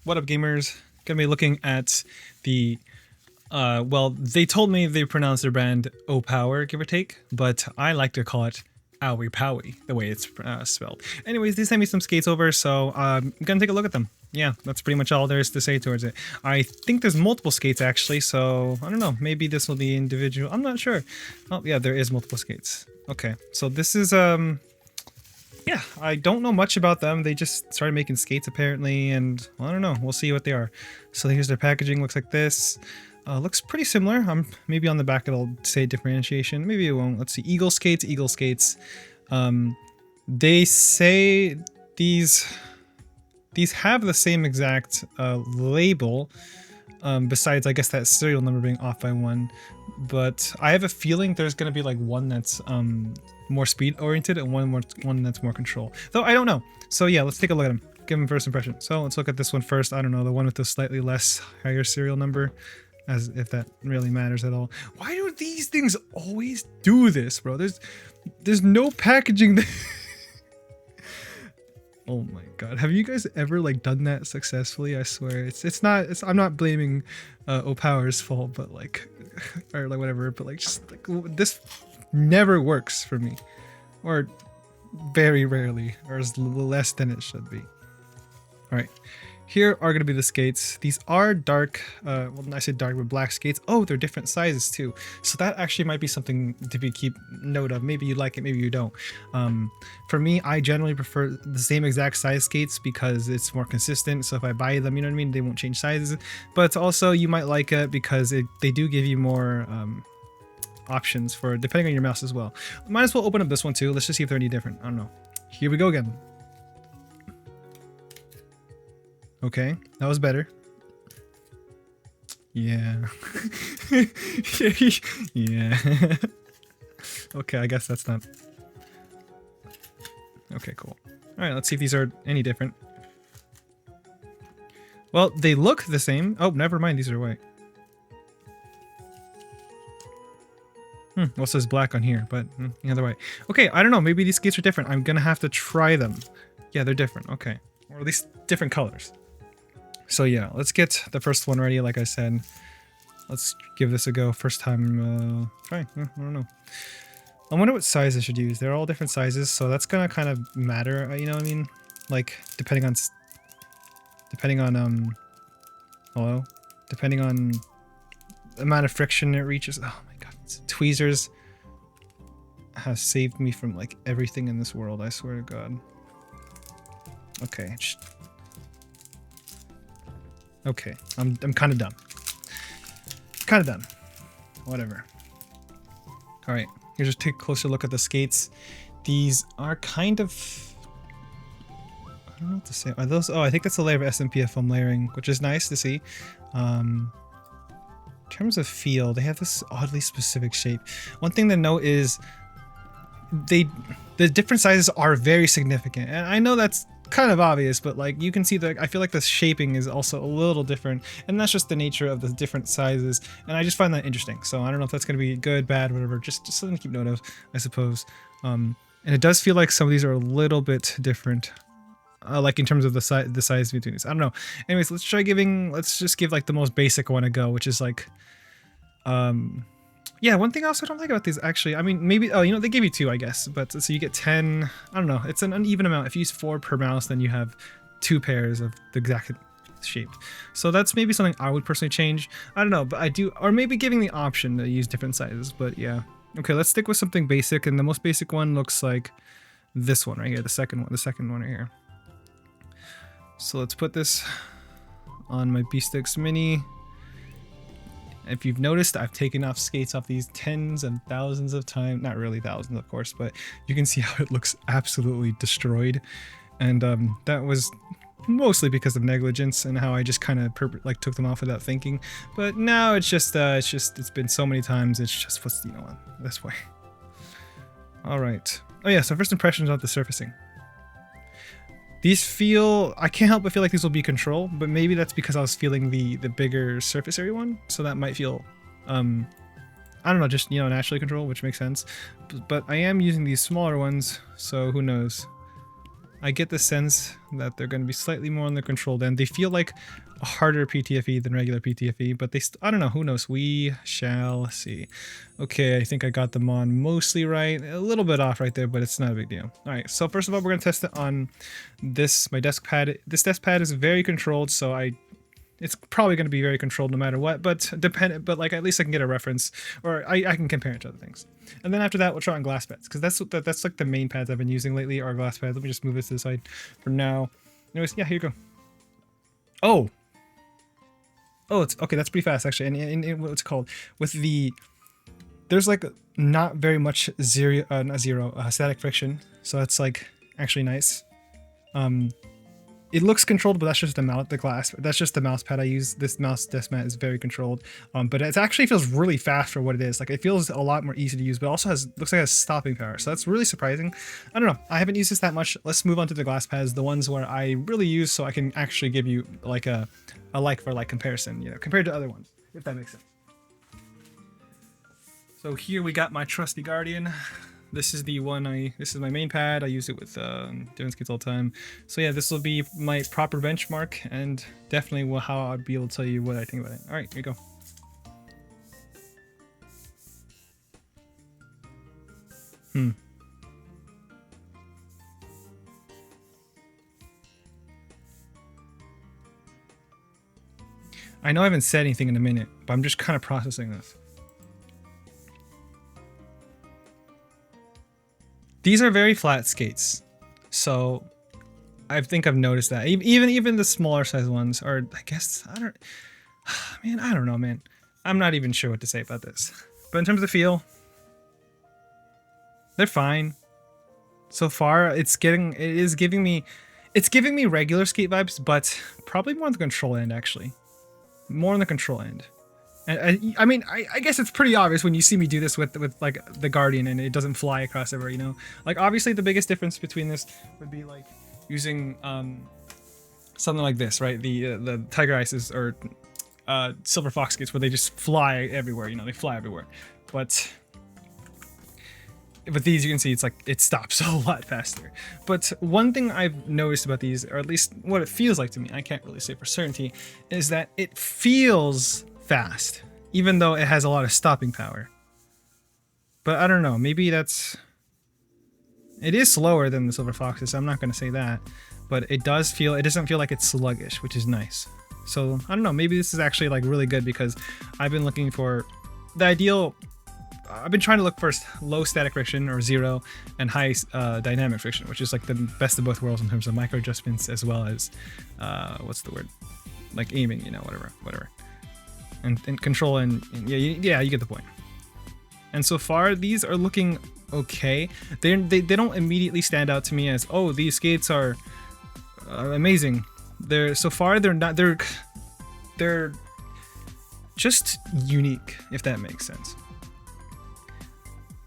What up, gamers? Gonna be looking at the well, they told me they pronounce their brand Owepowe, give or take, but I like to call it Owepowe, the way it's spelled. Anyways, they sent me some skates over, so I'm gonna take a look at them. Yeah, that's pretty much all there is to say towards it. I think there's multiple skates actually, so I don't know, maybe this will be individual. I'm not sure. Oh yeah, there is multiple skates. Okay, so this is yeah, I don't know much about them. They just started making skates apparently, and well, I don't know. We'll see what they are. So here's their packaging. Looks like this. Looks pretty similar. Maybe on the back it'll say differentiation. Maybe it won't. Let's see. Eagle skates. Eagle skates. They say these have the same exact label. Besides, I guess that serial number being off by one. But I have a feeling there's gonna be like one that's more speed oriented and one that's more control. Though I don't know. So yeah, let's take a look at them. Give them first impression. So let's look at this one first. I don't know, the one with the slightly less higher serial number, as if that really matters at all. Why do these things always do this, bro? There's no packaging. Oh my god, have you guys ever like done that successfully? I swear I'm not blaming Owepowe's fault, but like or like whatever, but like just like this never works for me, or very rarely, or is less than it should be. All right, here are gonna be the skates. These are dark, well, I say dark, but black skates. Oh, they're different sizes too, so that actually might be something to keep note of. Maybe you like it, maybe you don't. For me, I generally prefer the same exact size skates because it's more consistent. So if I buy them, you know what I mean, they won't change sizes. But also you might like it because they do give you more options for depending on your mouse as well. Might as well open up this one too. Let's just see if they're any different. I don't know. Here we go again. Okay, that was better. Yeah. Yeah. Okay, I guess that's not... Okay, cool. Alright, let's see if these are any different. Well, they look the same. Oh, never mind, these are white. Well, it says black on here, but the other way. Okay, I don't know, maybe these skates are different. I'm gonna have to try them. Yeah, they're different, okay. Or at least different colors. So yeah, let's get the first one ready, like I said. Let's give this a go. First time trying. I don't know. I wonder what size I should use. They're all different sizes, so that's gonna kind of matter, you know what I mean? Like, depending on hello? Depending on the amount of friction it reaches. Oh my god. Tweezers has saved me from like everything in this world, I swear to god. Okay. Okay, I'm kind of done. Kind of done. Whatever. All right, here's just take a closer look at the skates. These are kind of... I don't know what to say. Are those... Oh, I think that's a layer of SMPF foam layering, which is nice to see. In terms of feel, they have this oddly specific shape. One thing to note is the different sizes are very significant, and I know that's kind of obvious, but like you can see that I feel like the shaping is also a little different, and that's just the nature of the different sizes, and I just find that interesting. So I don't know if that's going to be good, bad, whatever, just something to keep note of, I suppose. And it does feel like some of these are a little bit different, like in terms of the size between these. I don't know. Anyways, let's just give like the most basic one a go, which is like yeah, one thing I also don't like about these, actually, I mean, maybe, oh, you know, they gave you 2, I guess, but so you get 10, I don't know, it's an uneven amount. If you use 4 per mouse, then you have 2 pairs of the exact shape. So that's maybe something I would personally change. I don't know, but I do, or maybe giving the option to use different sizes, but yeah. Okay, let's stick with something basic, and the most basic one looks like this one right here, the second one right here. So let's put this on my B-Sticks Mini. If you've noticed, I've taken off skates off these tens and thousands of times. Not really thousands, of course, but you can see how it looks absolutely destroyed. And that was mostly because of negligence and how I just kind of like took them off without thinking. But now it's been so many times. It's just what's, you know, this way. All right. Oh yeah. So first impressions of the surfacing. These feel, I can't help but feel like these will be control, but maybe that's because I was feeling the bigger surface area one, so that might feel, I don't know, just, you know, naturally control, which makes sense. But I am using these smaller ones, so who knows. I get the sense that they're going to be slightly more on the controlled end. They feel like a harder PTFE than regular PTFE, but I don't know, who knows? We shall see. Okay, I think I got them on mostly right. A little bit off right there, but it's not a big deal. All right, so first of all, we're going to test it on my desk pad. This desk pad is very controlled, so it's probably going to be very controlled no matter what, but like at least I can get a reference, or I can compare it to other things. And then after that, we'll try on glass pads, because that's like the main pads I've been using lately are glass pads. Let me just move this to the side for now. Anyways, yeah, here you go. Oh, it's okay. That's pretty fast actually. And what's it called there's like not very much static friction, so that's like actually nice. It looks controlled, but that's just that's just the mouse pad I use. This mouse desk mat is very controlled, but it actually feels really fast for what it is. Like it feels a lot more easy to use, but also looks like it has stopping power. So that's really surprising. I don't know. I haven't used this that much. Let's move on to the glass pads, the ones where I really use, so I can actually give you like a like for like comparison, you know, compared to other ones, if that makes sense. So here we got my trusty Guardian. This is the one this is my main pad. I use it with different skates all the time. So yeah, this will be my proper benchmark, and definitely how I'd be able to tell you what I think about it. All right, here you go. I know I haven't said anything in a minute, but I'm just kind of processing this. These are very flat skates, so I think I've noticed that. Even the smaller size ones, or I guess I don't know, man. I'm not even sure what to say about this. But in terms of feel, they're fine. So far, it's giving me regular skate vibes, but probably more on the control end actually. More on the control end. And I mean, I guess it's pretty obvious when you see me do this with like the Guardian and it doesn't fly across everywhere, you know? Like obviously the biggest difference between this would be like using something like this, right? The Tiger Ices or Silver Fox skates where they just fly everywhere, you know, they fly everywhere. But with these, you can see it's like it stops a lot faster. But one thing I've noticed about these, or at least what it feels like to me, I can't really say for certainty, is that it feels fast, even though it has a lot of stopping power. But I don't know, maybe it is slower than the Silver Foxes, I'm not going to say that, but it doesn't feel like it's sluggish, which is nice. So I don't know, maybe this is actually like really good, because I've been looking for the ideal. I've been trying to look for low static friction or zero, and high dynamic friction, which is like the best of both worlds in terms of micro adjustments, as well as what's the word, like aiming, you know, whatever. And control and yeah, you get the point. And so far these are looking okay. They don't immediately stand out to me as, oh, these skates are amazing. They're just unique, if that makes sense.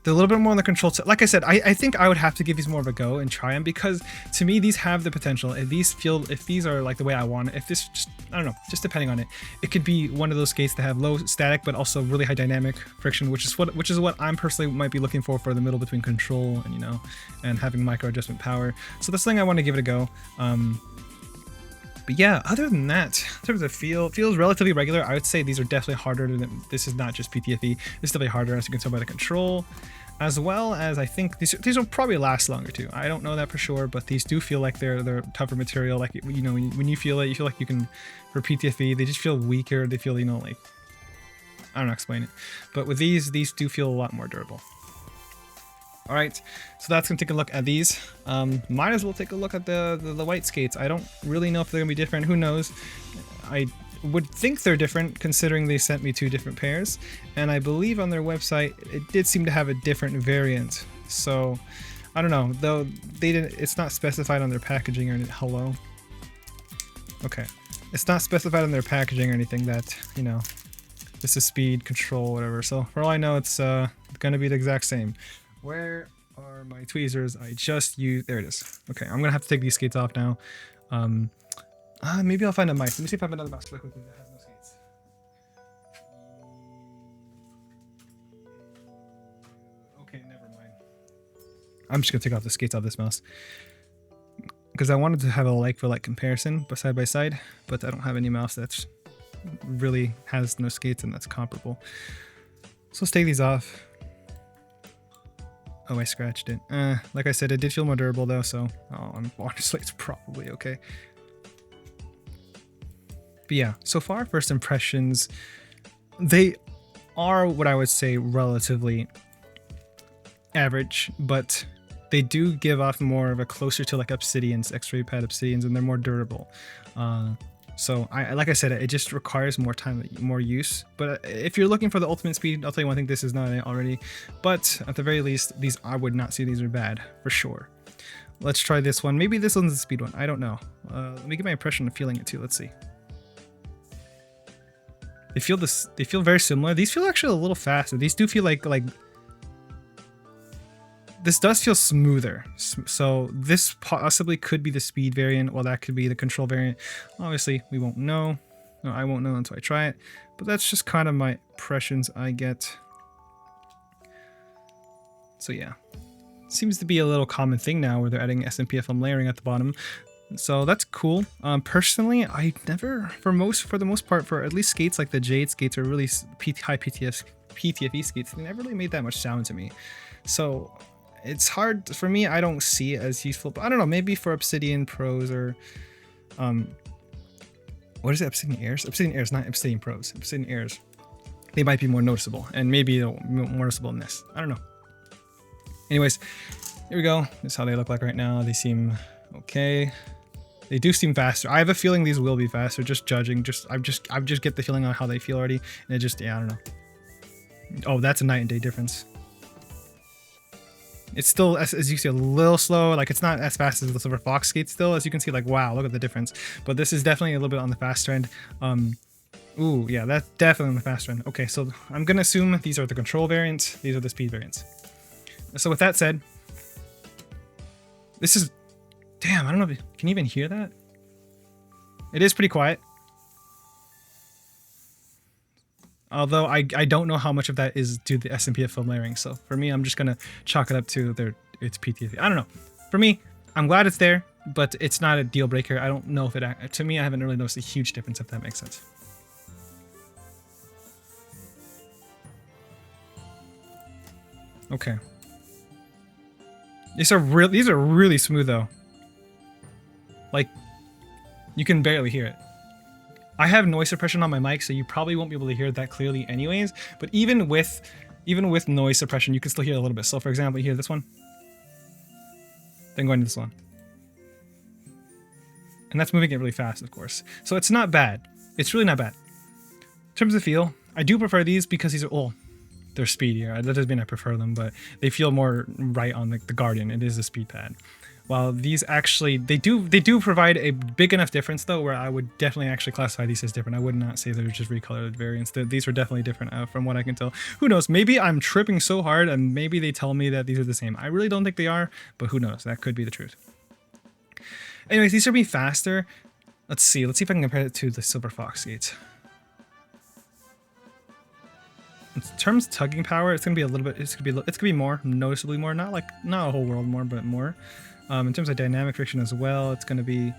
They're a little bit more on the control side. Like I said, I think I would have to give these more of a go and try them, because to me these have the potential. If these are like the way I want it, if this just, I don't know, just depending on it, it could be one of those skates that have low static but also really high dynamic friction, which is what I'm personally might be looking for the middle between control and, you know, and having micro adjustment power. So that's the thing I want to give it a go. But yeah, other than that, in terms of feels relatively regular. I would say these are definitely harder than, this is not just PTFE. This is definitely harder, as you can tell by the control, as well as I think these will probably last longer too. I don't know that for sure, but these do feel like they're tougher material. Like, you know, when you feel it, you feel like you can, for PTFE, they just feel weaker. They feel, you know, like, I don't know how to explain it. But with these do feel a lot more durable. All right, so that's gonna take a look at these. Might as well take a look at the white skates. I don't really know if they're gonna be different. Who knows? I would think they're different, considering they sent me 2 different pairs, and I believe on their website it did seem to have a different variant. So I don't know, though they didn't. It's not specified on their packaging or anything. Hello. Okay, it's not specified on their packaging or anything that, you know, this is speed, control, whatever. So for all I know, it's gonna be the exact same. Where are my tweezers? I just used, there it is. Okay, I'm gonna have to take these skates off now. Maybe I'll find a mic. Let me see if I have another mouse quickly that has no skates. Okay, never mind. I'm just gonna take off the skates off this mouse. because I wanted to have a like for like comparison but side by side, but I don't have any mouse that's really has no skates and that's comparable. So let's take these off. Oh, I scratched it. Like I said, it did feel more durable though, so honestly, it's probably okay. But yeah, so far, first impressions, they are what I would say relatively average, but they do give off more of a closer to like Obsidian's, X-ray pad Obsidians, and they're more durable. So like I said, it just requires more time, more use. But if you're looking for the ultimate speed, I'll tell you one thing, this is not it already. But at the very least, these, I would not say these are bad, for sure. Let's try this one. Maybe this one's the speed one. I don't know. Let me get my impression of feeling it too. Let's see. They feel very similar. These feel actually a little faster. These do feel like this does feel smoother. So this possibly could be the speed variant, or that could be the control variant. Obviously, we won't know. No, I won't know until I try it. But that's just kind of my impressions I get. So yeah, seems to be a little common thing now where they're adding SMPFM layering at the bottom. So that's cool. Personally, I never, for the most part, for at least skates like the Jade skates or really high PTFE skates, they never really made that much sound to me. So it's hard for me. I don't see it as useful, but I don't know. Maybe for Obsidian Pros or what is it? Obsidian Airs? Obsidian Airs, not Obsidian Pros. Obsidian Airs. They might be more noticeable, and maybe more noticeable in this. I don't know. Anyways, here we go. This is how they look like right now. They seem okay. They do seem faster. I have a feeling these will be faster. Just judging, I just get the feeling on how they feel already, and it just, yeah, I don't know. Oh, that's a night and day difference. It's still, as you see, a little slow. Like, it's not as fast as the Silver Fox skate still. As you can see, like, wow, look at the difference. But this is definitely a little bit on the faster end. Ooh, yeah, that's definitely on the faster end. Okay, so I'm gonna assume these are the control variants. These are the speed variants. So with that said, this is, damn, I don't know if can you even hear that? It is pretty quiet. Although I don't know how much of that is due to the SMPF film layering. So for me, I'm just gonna chalk it up to its PTFE. I don't know. For me, I'm glad it's there, but it's not a deal breaker. I don't know if it, to me, I haven't really noticed a huge difference, if that makes sense. Okay. These are really smooth though. Like, you can barely hear it. I have noise suppression on my mic, so you probably won't be able to hear that clearly anyways, but even with noise suppression, you can still hear a little bit. So for example, you hear this one, then go into this one. And that's moving it really fast, of course. So it's not bad. It's really not bad. In terms of feel, I do prefer these because these are, oh, they're speedier. That doesn't mean I prefer them, but they feel more right on the Guardian. It is a speed pad. While these actually, they do provide a big enough difference though, where I would definitely actually classify these as different. I would not say they're just recolored variants. These are definitely different from what I can tell. Who knows? Maybe I'm tripping so hard and maybe they tell me that these are the same. I really don't think they are, but who knows? That could be the truth. Anyways, these are being faster. Let's see if I can compare it to the Silver Fox skates. In terms of tugging power, it's gonna be a little bit. It's gonna be more, noticeably more. Not a whole world more, but more. In terms of dynamic friction as well, it's gonna be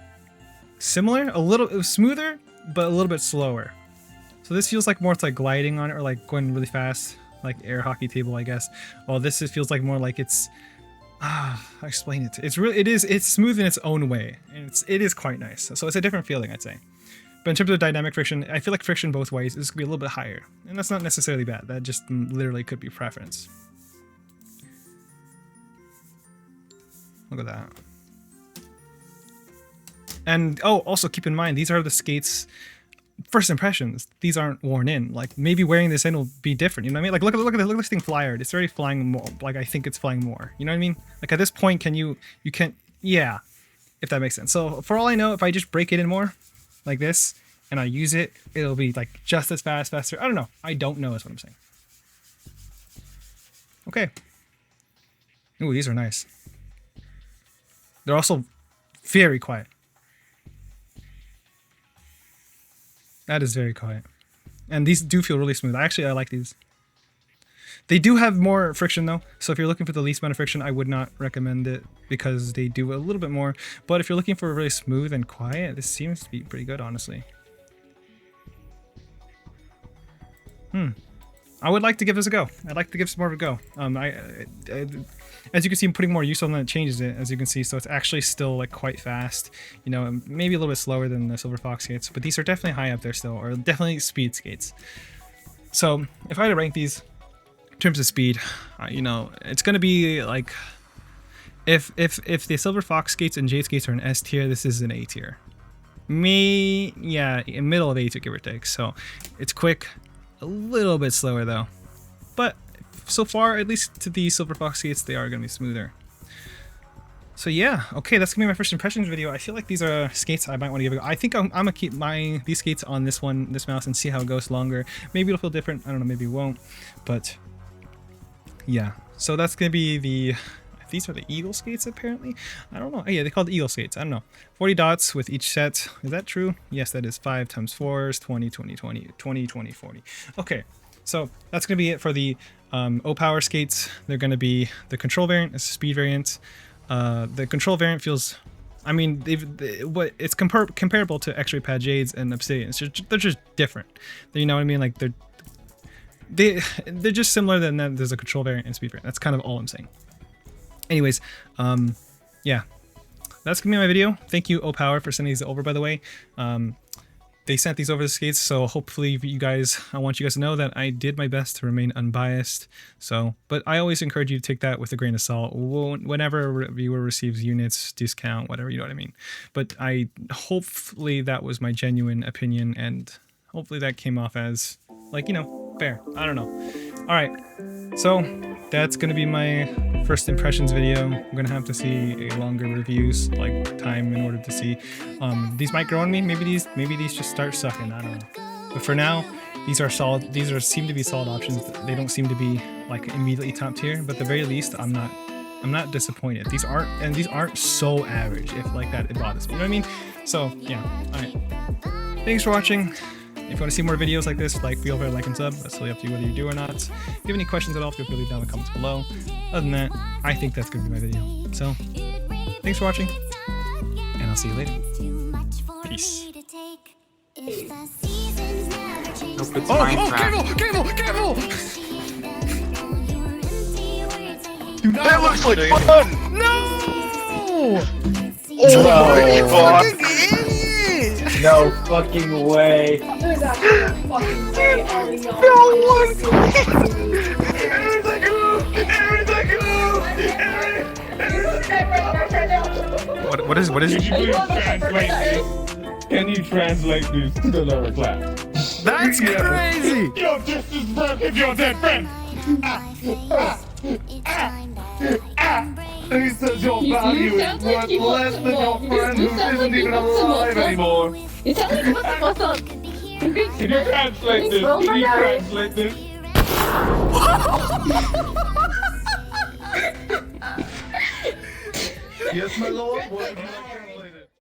similar, a little smoother, but a little bit slower. So this feels like more it's like gliding on it, or like going really fast, like air hockey table, I guess. While this feels like more like it's. I'll explain it. It's smooth in its own way, and it is quite nice. So it's a different feeling, I'd say. But in terms of dynamic friction, I feel like friction both ways is going to be a little bit higher. And that's not necessarily bad. That just literally could be preference. Look at that. And, oh, also keep in mind, these are the skates' first impressions. These aren't worn in. Like, maybe wearing this in will be different. You know what I mean? Like, look at this thing flyer. It's already flying more. Like, I think it's flying more. You know what I mean? Like, at this point, you can't, yeah, if that makes sense. So, for all I know, if I just break it in more, like this, and I use it, it'll be like just as fast, faster. I don't know. I don't know is what I'm saying. Okay. Ooh, these are nice. They're also very quiet. That is very quiet. And these do feel really smooth. Actually, I like these. They do have more friction though, so if you're looking for the least amount of friction, I would not recommend it because they do a little bit more. But if you're looking for really smooth and quiet, this seems to be pretty good, honestly. I would like to give this a go. I'd like to give some more of a go. As you can see, I'm putting more use on that. It changes it, as you can see, so it's actually still like quite fast. You know, maybe a little bit slower than the Silver Fox skates, but these are definitely high up there still, or definitely speed skates. So if I had to rank these in terms of speed, you know, it's gonna be like if the Silver Fox skates and Jade skates are an S tier, this is an A tier. Yeah, in middle of A tier, give or take. So it's quick. A little bit slower though, but so far, at least to the Silver Fox skates, they are going to be smoother. So yeah, okay, that's going to be my first impressions video. I feel like these are skates I might want to give a go. I think I'm going to keep these skates on this mouse and see how it goes longer. Maybe it'll feel different, I don't know, maybe it won't, but yeah. So that's going to be these are the Eagle skates apparently. I don't know. Oh yeah, they call it Eagle skates. I don't know. 40 dots with each set. Is that true? Yes, that is 5 times 4 is 20, 20, 20, 20, 20, 40. Okay, so that's going to be it for the Owepowe skates. They're going to be the control variant, it's a speed variant. The control variant feels, I mean, it's comparable to X-Ray Pad Jades and Obsidian. They're just different. You know what I mean? Like they're just similar. Than that, there's a control variant and speed variant. That's kind of all I'm saying. Anyways, yeah, that's gonna be my video. Thank you, Owepowe, for sending these over, by the way. They sent these over the skates, so hopefully you guys, I want you guys to know that I did my best to remain unbiased. So, but I always encourage you to take that with a grain of salt. Whenever a reviewer receives units, discount, whatever, you know what I mean. But hopefully that was my genuine opinion, and hopefully that came off as, like, you know, fair. I don't know. All right, so that's gonna be my first impressions video. I'm gonna have to see a longer reviews like time in order to see. These might grow on me. Maybe these just start sucking. I don't know. But for now, these are solid. Seem to be solid options. They don't seem to be like immediately top tier. But at the very least, I'm not disappointed. These aren't so average. If like that, it bothers me. You know what I mean? So yeah. All right. Thanks for watching. If you want to see more videos like this, feel free to like and sub. That's really up to you whether you do or not. If you have any questions at all, feel free to leave down in the comments below. Other than that, I think that's going to be my video. So, thanks for watching, and I'll see you later. Peace. Nope, it's Minecraft. Careful! That looks like fun! No! Oh my god! No fucking way. No What is it? Can you translate this to the lower class? That's crazy! You're just as broke as your dead friend! He says your value is worth less than your friend who isn't even alive anymore. You sound like what's up? Can you translate this? Can you translate this? Yes, my lord. What would you like?